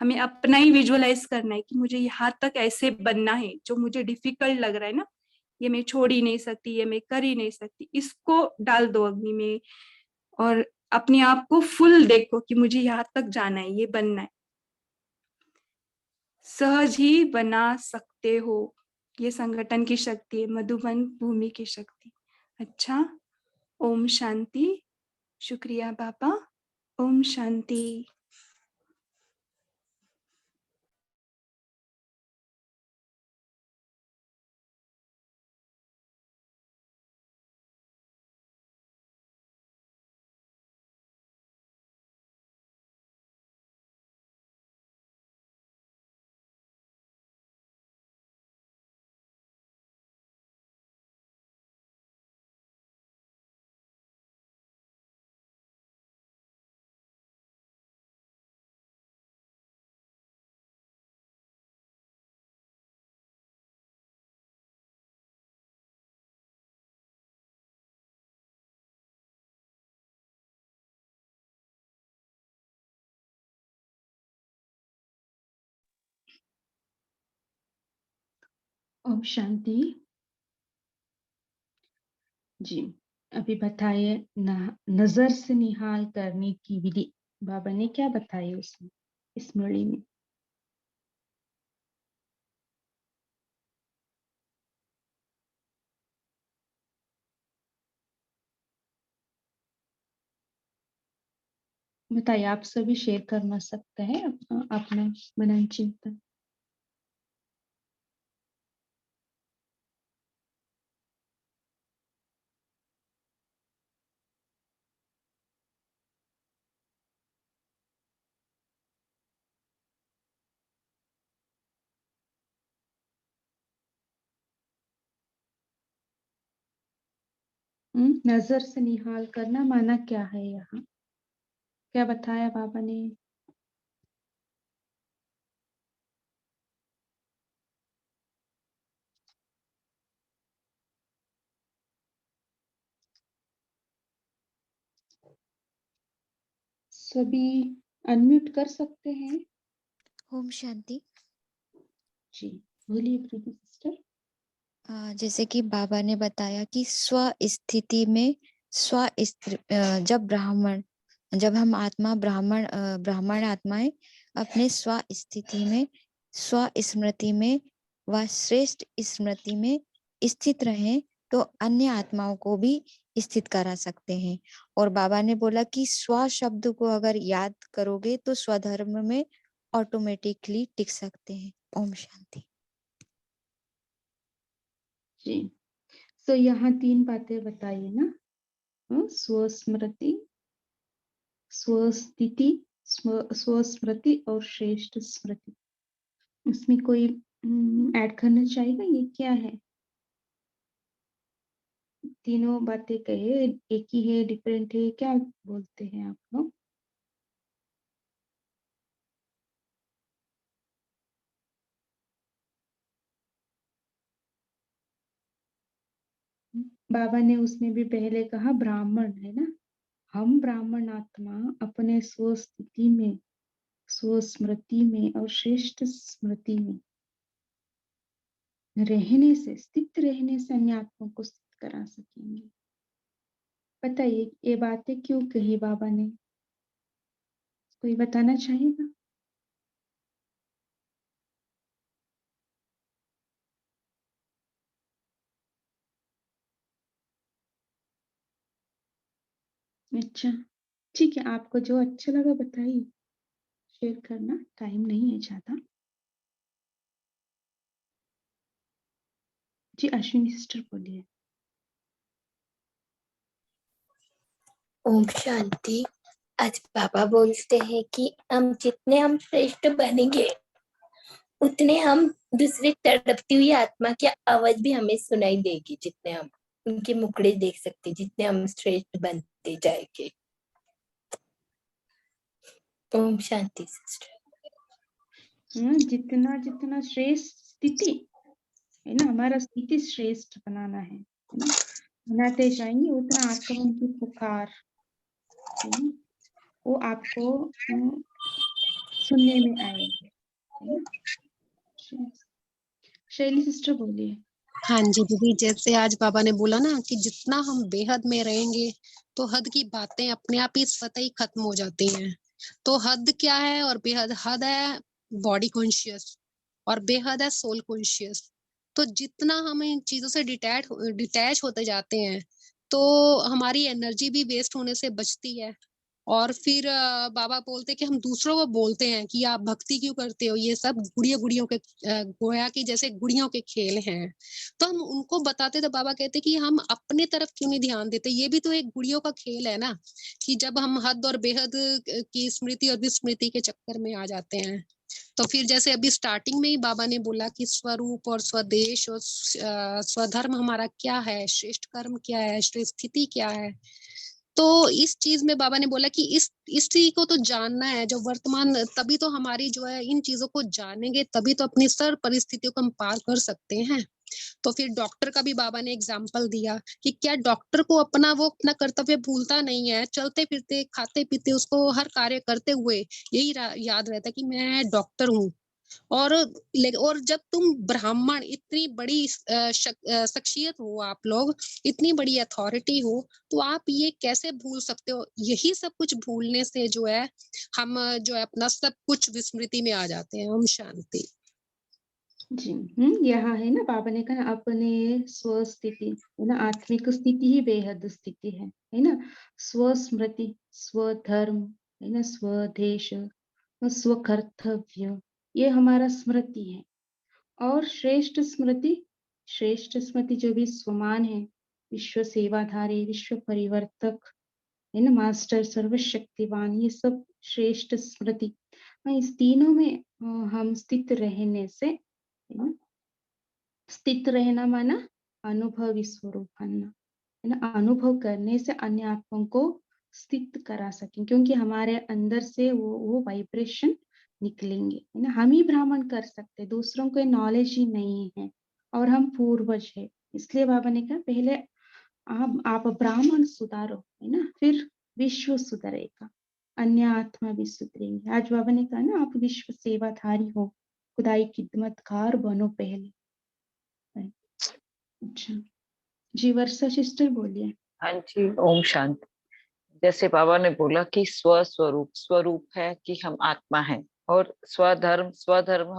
हमें अपना ही विजुअलाइज करना है कि मुझे यहाँ तक ऐसे बनना है, जो मुझे डिफिकल्ट लग रहा है ना, ये मैं छोड़ ही नहीं सकती, ये मैं कर ही नहीं सकती, इसको डाल दो अग्नि में और अपने आप को फुल देखो कि मुझे यहाँ तक जाना है, ये बनना है। सहज ही बना सकते हो। ये संगठन की शक्ति है, मधुबन भूमि की शक्ति। अच्छा, ओम शांति। शुक्रिया पापा। ओम शांति। ओम शांति। जी, अभी बताइए नजर से निहाल करने की विधि बाबा ने क्या बताई उसमें, इस मुरली में। बताइए, आप सभी शेयर करना सकते हैं अपना मनन चिंतन। नजर से निहाल करना माना क्या है, यहाँ क्या बताया बाबा ने। सभी अनम्यूट कर सकते हैं। ओम शांति। जी बोलिए प्रीति सिस्टर। जैसे कि बाबा ने बताया कि स्व स्थिति में जब हम आत्मा ब्राह्मण आत्माएं अपने स्व स्थिति में, स्व स्मृति में व श्रेष्ठ स्मृति में स्थित रहें तो अन्य आत्माओं को भी स्थित करा सकते हैं। और बाबा ने बोला कि स्व शब्द को अगर याद करोगे तो स्वधर्म में ऑटोमेटिकली टिक सकते हैं। ओम शांति। जी, तो यहाँ 3 बातें बताइए ना, स्वस्मृति, स्वस्थिति, स्वस्मृति और श्रेष्ठ स्मृति। इसमें कोई ऐड करना चाहेगा, ये क्या है। तीनों बातें कहे, एक ही है, डिफरेंट है, क्या बोलते हैं आप लोग। बाबा ने उसमें भी पहले कहा ब्राह्मण है ना, हम ब्राह्मण आत्मा अपने स्वस्थिति में, स्वस्मृति में और श्रेष्ठ स्मृति में रहने से, स्थित रहने से अन्य आत्मा को स्थित करा सकेंगे। बताइए ये बातें क्यों कही बाबा ने, कोई बताना चाहेगा। अच्छा ठीक है, आपको जो अच्छा लगा बताइए, शेयर करना, टाइम नहीं है ज्यादा। जी अश्विनी सिस्टर बोलिए। ओम शांति। आज बाबा बोलते हैं कि जितने हम श्रेष्ठ बनेंगे उतने हम दूसरे तड़पती हुई आत्मा की आवाज भी हमें सुनाई देगी, जितने हम उनके मुखड़े देख सकते, जितने हम श्रेष्ठ बनते जाएंगे। ओम शांति सिस्टर। जितना जितना श्रेष्ठ स्थिति है ना, हमारा स्थिति श्रेष्ठ बनाना है ना, बनाते जाएंगे उतना आत्मा की पुकार है ना, वो आपको सुनने में आएंगे, है ना। शैली सिस्टर बोलिए। हाँ जी दीदी, जैसे आज बाबा ने बोला ना कि जितना हम बेहद में रहेंगे तो हद की बातें अपने आप ही स्वतः ही खत्म हो जाती हैं। तो हद क्या है और बेहद, हद है बॉडी कॉन्शियस और बेहद है सोल कॉन्शियस। तो जितना हम इन चीजों से डिटैच होते जाते हैं तो हमारी एनर्जी भी वेस्ट होने से बचती है। और फिर बाबा बोलते कि हम दूसरों को बोलते हैं कि आप भक्ति क्यों करते हो, ये सब गुड़ियों के गोया की जैसे गुड़ियों के खेल हैं। तो हम उनको बताते तो बाबा कहते कि हम अपने तरफ क्यों नहीं ध्यान देते, ये भी तो एक गुड़ियों का खेल है ना, कि जब हम हद और बेहद की स्मृति और विस्मृति के चक्कर में आ जाते हैं। तो फिर जैसे अभी स्टार्टिंग में ही बाबा ने बोला कि स्वरूप और स्वदेश और स्वधर्म हमारा क्या है, श्रेष्ठ कर्म क्या है, श्रेष्ठ स्थिति क्या है। तो इस चीज में बाबा ने बोला कि इस चीज को तो जानना है, जो वर्तमान, तभी तो हमारी जो है इन चीजों को जानेंगे, तभी तो अपनी सर परिस्थितियों को हम पार कर सकते हैं। तो फिर डॉक्टर का भी बाबा ने एग्जाम्पल दिया कि क्या डॉक्टर को वो अपना कर्तव्य भूलता नहीं है, चलते फिरते खाते पीते उसको हर कार्य करते हुए यही याद रहता है कि मैं डॉक्टर हूँ। और जब तुम ब्राह्मण इतनी बड़ी शख्सियत हो, आप लोग इतनी बड़ी अथॉरिटी हो, तो आप ये कैसे भूल सकते हो? यही सब कुछ भूलने से जो है हम जो है अपना सब कुछ विस्मृति में आ जाते हैं। ओम शांति। जी, यहाँ है ना, बाबा ने कहा अपने स्व स्थिति, है ना, आत्मिक स्थिति ही बेहद स्थिति है ना, स्वस्मृति, स्वधर्म, है ना, स्वदेश, स्वकर्तव्य, ये हमारा स्मृति है। और श्रेष्ठ स्मृति जो भी स्वमान है, विश्व सेवाधारी, विश्व परिवर्तक, है ना, मास्टर, सर्वशक्तिवान, ये सब श्रेष्ठ स्मृति। इस तीनों में हम स्थित रहने से, है ना, स्थित रहना माना अनुभवी स्वरूप बनना, है ना, अनुभव करने से अन्य आत्माओं को स्थित करा सकें, क्योंकि हमारे अंदर से वो वाइब्रेशन निकलेंगे, है ना। हम ही ब्राह्मण कर सकते, दूसरों को नॉलेज ही नहीं है, और हम पूर्वज है। इसलिए बाबा ने कहा पहले आप ब्राह्मण सुधारो, है ना, फिर विश्व सुधरेगा, अन्य आत्मा भी सुधरेंगे। आज बाबा ने कहा ना, आप विश्व सेवाधारी हो, खुदाई खिदमतकार बनो पहले। अच्छा जी, वर्षा सिस्टर बोलिए। हाँ जी, ओम शांति। जैसे बाबा ने बोला कि स्वस्वरूप, स्वरूप है कि हम आत्मा हैं, और स्वधर्म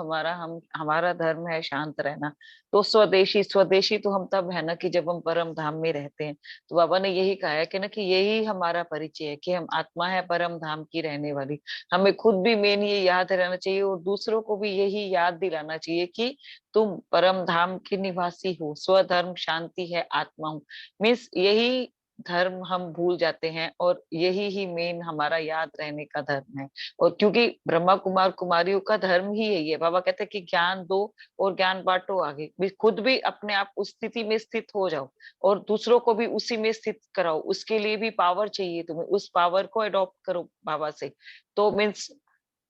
हमारा धर्म है शांत रहना। तो स्वदेशी, स्वदेशी तो हम तब है ना कि जब हम परम धाम में रहते हैं। तो बाबा ने यही कहा है कि ना कि यही हमारा परिचय है कि हम आत्मा है परम धाम की रहने वाली। हमें खुद भी मेन ये याद रहना चाहिए, और दूसरों को भी यही याद दिलाना चाहिए कि तुम परम धाम के निवासी हो। स्वधर्म शांति है, आत्मा हूँ, मीन्स यही धर्म हम भूल जाते हैं, और यही ही मेन हमारा याद रहने का धर्म है। और क्योंकि ब्रह्मा कुमार कुमारियों का धर्म ही यही है। बाबा कहते हैं कि ज्ञान दो और ज्ञान बांटो आगे, भी खुद भी अपने आप उस स्थिति में स्थित हो जाओ, और दूसरों को भी उसी में स्थित कराओ। उसके लिए भी पावर चाहिए तुम्हें, उस पावर को अडॉप्ट करो बाबा से। तो मीन्स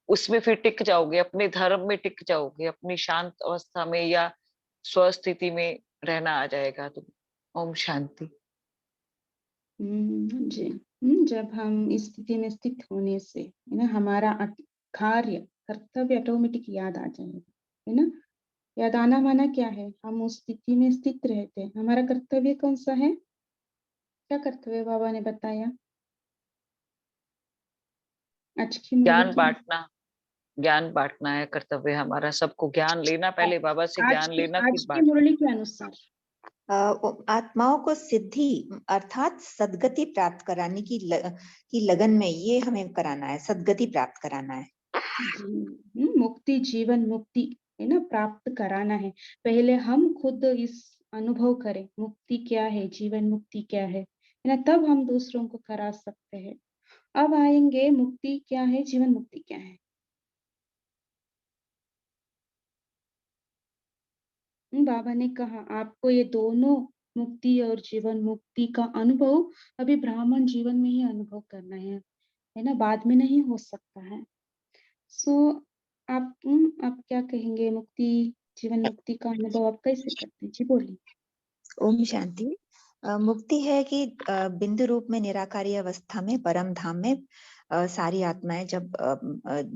उसमें फिर टिक जाओगे, अपने धर्म में टिक जाओगे, अपनी शांत अवस्था में या स्वस्थिति में रहना आ जाएगा तुम्हें। ओम शांति। जी, जब हम इस स्थिति में स्थित होने से, है ना, हमारा कार्य कर्तव्य ऑटोमेटिक याद आ जाएगा, है ना। याद आना माना क्या है, हम उस स्थिति में स्थित रहते हैं। हमारा कर्तव्य कौन सा है, क्या कर्तव्य बाबा ने बताया आज की मुरली ज्ञान की? बांटना, ज्ञान बांटना है कर्तव्य हमारा। सबको ज्ञान लेना, पहले बाबा से ज्ञान लेना, फिर आज की बांटना। मुरली के अनुसार आत्माओं को सिद्धि अर्थात सदगति प्राप्त कराने की लगन में ये हमें कराना है, सदगति प्राप्त कराना है। मुक्ति, जीवन मुक्ति, है ना, प्राप्त कराना है। पहले हम खुद इस अनुभव करें, मुक्ति क्या है, जीवन मुक्ति क्या है ना, तब हम दूसरों को करा सकते हैं। अब आएंगे मुक्ति क्या है, जीवन मुक्ति क्या है। बाबा ने कहा आपको ये दोनों मुक्ति और जीवन मुक्ति का अनुभव अभी ब्राह्मण जीवन में ही अनुभव करना है ना, बाद में नहीं हो सकता है। सो आप क्या कहेंगे, मुक्ति जीवन मुक्ति का अनुभव आप कैसे करते हैं? जी बोलिए। ओम शांति। मुक्ति है कि बिंदु रूप में निराकारी अवस्था में परम धाम में सारी आत्माएं जब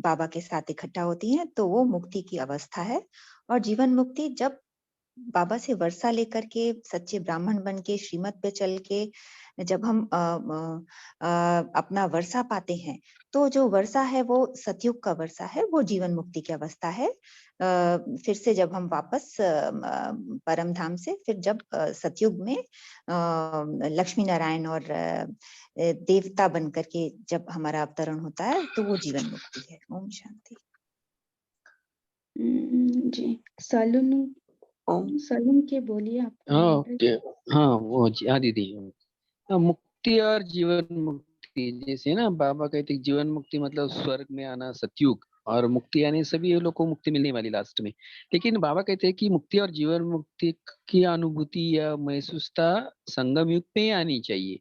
बाबा के साथ इकट्ठा होती हैं तो वो मुक्ति की अवस्था है। और जीवन मुक्ति जब बाबा से वर्षा लेकर के सच्चे ब्राह्मण बन के श्रीमत पे चल के जब हम अपना वर्षा पाते हैं, तो जो वर्षा है वो सतयुग का वर्षा है, वो जीवन मुक्ति की अवस्था है। फिर से जब हम वापस परम धाम से फिर जब सतयुग में लक्ष्मी नारायण और देवता बन करके जब हमारा अवतरण होता है तो वो जीवन मुक्ति है। ओम शांति। जी, सलून के बोलिए आप। हाँ वो हाँ दीदी। मुक्ति और जीवन मुक्ति, जैसे ना बाबा कहते जीवन मुक्ति मतलब स्वर्ग में आना, सतयुग, और मुक्ति यानी सभी लोग को मुक्ति मिलने वाली लास्ट में। लेकिन बाबा कहते हैं कि मुक्ति और जीवन मुक्ति की अनुभूति या महसूसता संगम युग में आनी चाहिए।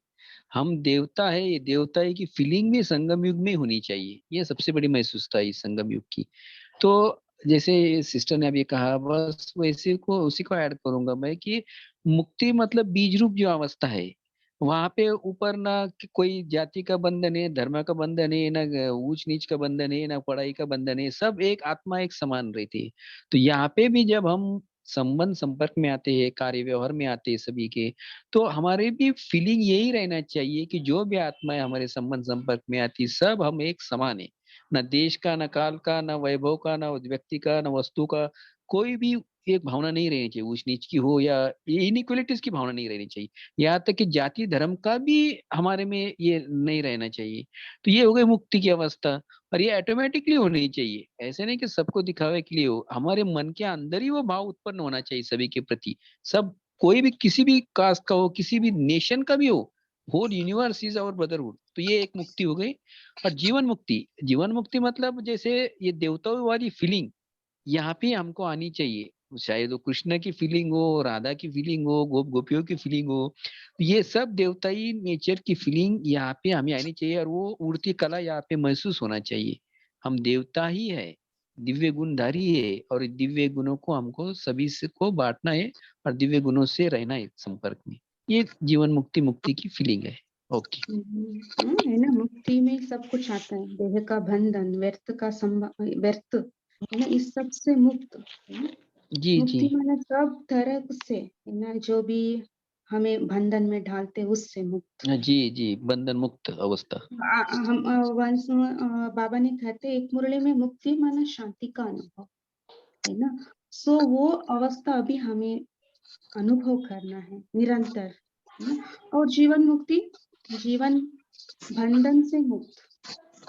हम देवता है, ये देवता है की फीलिंग भी संगम युग में होनी चाहिए। ये सबसे बड़ी महसूसता है इस संगम युग की। तो जैसे सिस्टर ने अभी कहा, बस वैसे को उसी को ऐड करूंगा मैं कि मुक्ति मतलब बीज रूप जो अवस्था है, वहां पे ऊपर ना कोई जाति का बंधन है, धर्म का बंधन है, ना ऊंच नीच का बंधन है, ना पढ़ाई का बंधन है, सब एक आत्मा एक समान रहती है। तो यहाँ पे भी जब हम संबंध संपर्क में आते हैं, कार्य व्यवहार में आते हैं सभी के, तो हमारे भी फीलिंग यही रहना चाहिए कि जो भी आत्माएं हमारे संबंध संपर्क में आती, सब हम एक समान है। न देश का, न काल का, न वैभव का, न व्यक्ति का, न वस्तु का, कोई भी एक भावना नहीं रहनी चाहिए, ऊंच नीच की हो या इनइक्वलिटीज की भावना नहीं रहनी चाहिए। यहाँ तक कि जाति धर्म का भी हमारे में ये नहीं रहना चाहिए। तो ये हो गई मुक्ति की अवस्था। और ये ऑटोमेटिकली होनी चाहिए, ऐसे नहीं कि सबको दिखावे के लिए हो, हमारे मन के अंदर ही वो भाव उत्पन्न होना चाहिए सभी के प्रति। सब, कोई भी किसी भी कास्ट का हो, किसी भी नेशन का भी हो, whole universe is our brotherhood. तो ये एक मुक्ति हो गई। और जीवन मुक्ति, जीवन मुक्ति मतलब जैसे ये देवताओं वाली फीलिंग यहाँ पे हमको आनी चाहिए। शायद वो कृष्ण की फीलिंग हो, राधा की फीलिंग हो, गोपियों की फीलिंग हो, ये सब देवताई नेचर की फीलिंग यहाँ पे हमें आनी चाहिए। और वो उड़ती कला यहाँ पे महसूस होना चाहिए, हम देवता ही है, दिव्य गुणधारी है, और दिव्य गुणों को हमको सभी से को बांटना है, और दिव्य गुणों से रहना है संपर्क में। ये जीवन मुक्ति, मुक्ति की फीलिंग है। ओके। है ना, मुक्ति में सब कुछ आता है, देह का बंधन, व्यर्थ का व्यर्थ, है ना, इस सब से मुक्त, है ना। जी जी मुक्ति माना सब तरह से, है ना, जो भी हमें बंधन में डालते उससे मुक्त। जी जी, बंधन मुक्त अवस्था। हम वंश बाबा ने कहते एक मुरली में, मुक्ति माना शांति का अनुभव, है ना। सो वो अवस्था अभी हमें अनुभव करना है निरंतर, है ना। और जीवन मुक्ति, जीवन बंधन से मुक्त,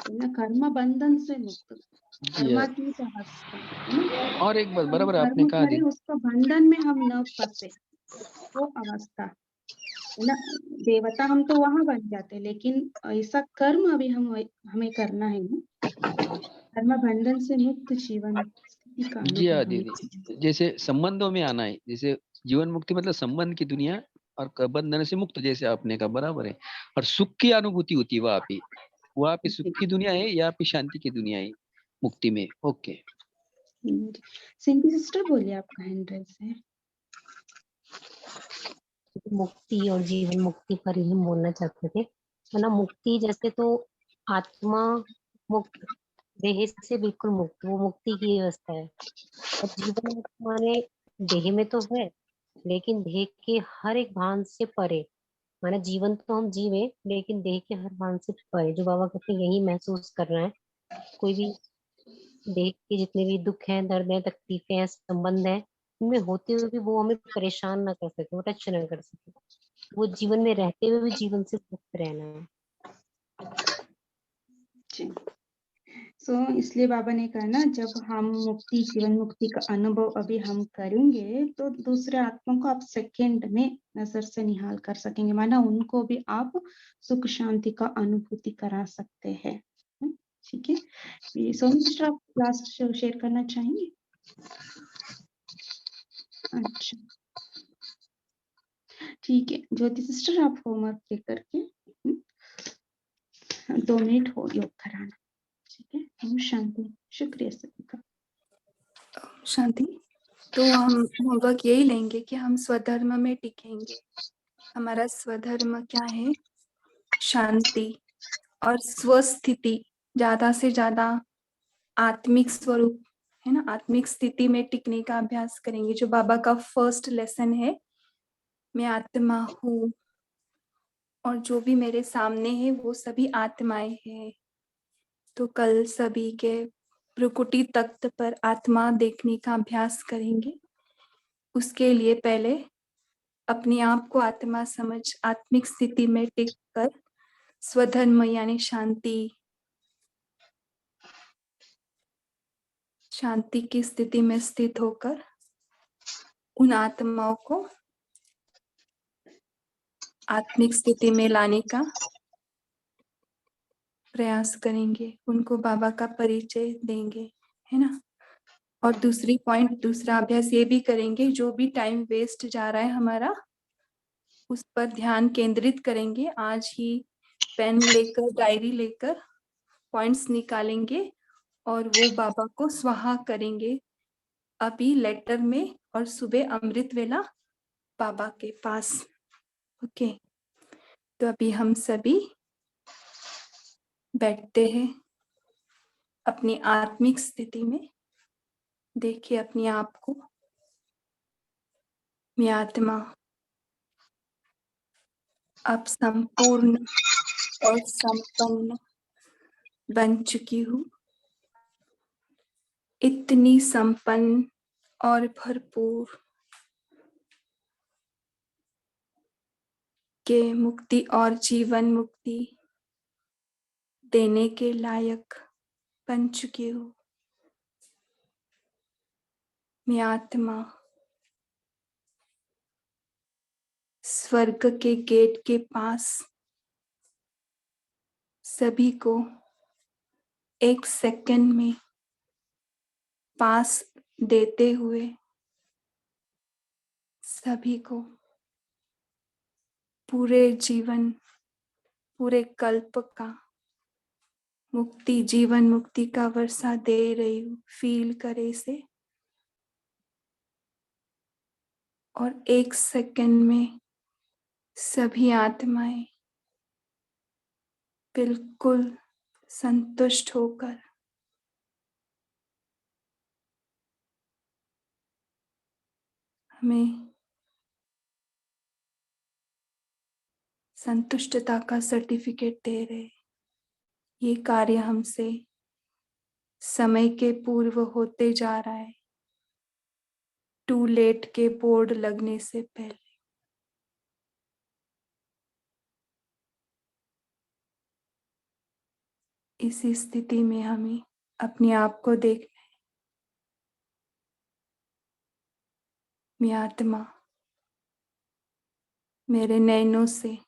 है ना, कर्म बंधन से मुक्त, कर्मातीत अवस्था, है ना। और एक बात हम बराबर आपने कर्म कहा करें, दीदी। उसका बंधन में हम न फंसे, वो अवस्था, है ना। देवता हम तो वहां बन जाते, लेकिन ऐसा कर्म अभी हमें करना है ना। कर्म बंधन से मुक्त जीवन स्थिति का जी अनुभव हाँ हमें दीदी, करना जैसे संबंधों में आना है, जैसे जीवन मुक्ति मतलब संबंध की दुनिया, और बंधन से मुक्त, जैसे आपने कहा बराबर है। और सुख की अनुभूति होती है वहाँ पे सुख है। की दुनिया है, या पे शांति की दुनिया है मुक्ति में। ओके। सिंपी सिस्टर बोलिए, आपका हैंड रेज है। मुक्ति और जीवन मुक्ति पर ही हम बोलना चाहते थे, है ना। मुक्ति जैसे तो आत्मा मुक्त, देह से बिल्कुल मुक्त, वो मुक्ति की अवस्था है। और जीवन मुक्त माने देह में तो है, लेकिन देह के हर एक भान से परे, माना जीवन तो हम जीवे, लेकिन देह के हर भान से परे, जो बाबा कहते हैं यही महसूस करना है। कोई भी देह के जितने भी दुख हैं, दर्द हैं, तकलीफें हैं, संबंध है, उनमें होते हुए भी वो हमें परेशान ना कर सके, वो टच ना कर सके। वो जीवन में रहते हुए भी जीवन से मुक्त रहना है। सो इसलिए बाबा ने कहा ना, जब हम मुक्ति, जीवन मुक्ति का अनुभव अभी हम करेंगे, तो दूसरे आत्मा को आप सेकंड में नजर से निहाल कर सकेंगे, माना उनको भी आप सुख शांति का अनुभूति करा सकते हैं। ठीक है। सोनी सिस्टर, आप लास्ट शेयर करना चाहेंगे? अच्छा, ठीक है। ज्योति सिस्टर, आप होमवर्क दे करके 2 मिनट हो योग कराना। ठीक है। ओम शांति। शुक्रिया सभी का। शांति। तो हम होमवर्क यही लेंगे कि हम स्वधर्म में टिकेंगे। हमारा स्वधर्म क्या है? शांति और स्वस्थिति, ज्यादा से ज्यादा आत्मिक स्वरूप, है ना, आत्मिक स्थिति में टिकने का अभ्यास करेंगे, जो बाबा का फर्स्ट लेसन है, मैं आत्मा हूँ और जो भी मेरे सामने है वो सभी आत्माएं हैं। तो कल सभी के प्रकृति तख्त पर आत्मा देखने का अभ्यास करेंगे। उसके लिए पहले अपने आप को आत्मा समझ आत्मिक स्थिति में टिक कर स्वधर्म यानी शांति की स्थिति में स्थित होकर उन आत्माओं को आत्मिक स्थिति में लाने का प्रयास करेंगे, उनको बाबा का परिचय देंगे, है ना। और दूसरा अभ्यास ये भी करेंगे, जो भी टाइम वेस्ट जा रहा है हमारा, उस पर ध्यान केंद्रित करेंगे। आज ही पेन लेकर, डायरी लेकर पॉइंट्स निकालेंगे और वो बाबा को स्वाहा करेंगे अभी लेटर में, और सुबह अमृत वेला बाबा के पास। ओके। तो अभी हम सभी बैठते हैं अपनी आत्मिक स्थिति में। देखिए अपने आप को, मैं आत्मा अब संपूर्ण और संपन्न बन चुकी हूँ। इतनी संपन्न और भरपूर के मुक्ति और जीवन मुक्ति देने के लायक बन चुकी हूँ। मैं आत्मा स्वर्ग के गेट के पास सभी को 1 सेकंड में पास देते हुए सभी को पूरे जीवन, पूरे कल्प का मुक्ति, जीवन मुक्ति का वर्षा दे रही हूँ। फील करे इसे। और 1 सेकंड में सभी आत्माएं बिल्कुल संतुष्ट होकर हमें संतुष्टता का सर्टिफिकेट दे रहे। ये कार्य हमसे समय के पूर्व होते जा रहा है, टू लेट के बोर्ड लगने से पहले। इसी स्थिति में हमें अपने आप को देखना है। मैं आत्मा मेरे नैनों से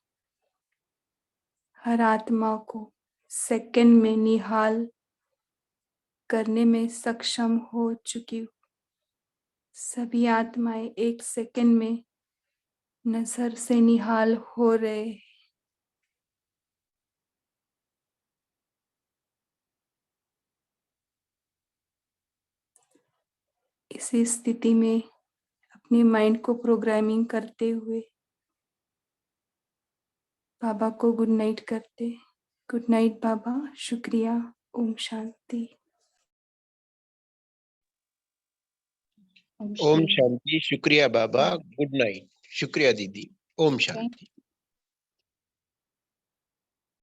हर आत्मा को सेकंड में निहाल करने में सक्षम हो चुकी हूँ। सभी आत्माएं 1 सेकंड में नजर से निहाल हो रहे हैं। इसी स्थिति में अपने माइंड को प्रोग्रामिंग करते हुए बाबा को गुड नाइट करते। गुड नाइट बाबा, शुक्रिया, ओम शांति। ओम ओम शांति। शांति। शुक्रिया बाबा, गुड नाइट। शुक्रिया दीदी। ओम शांति।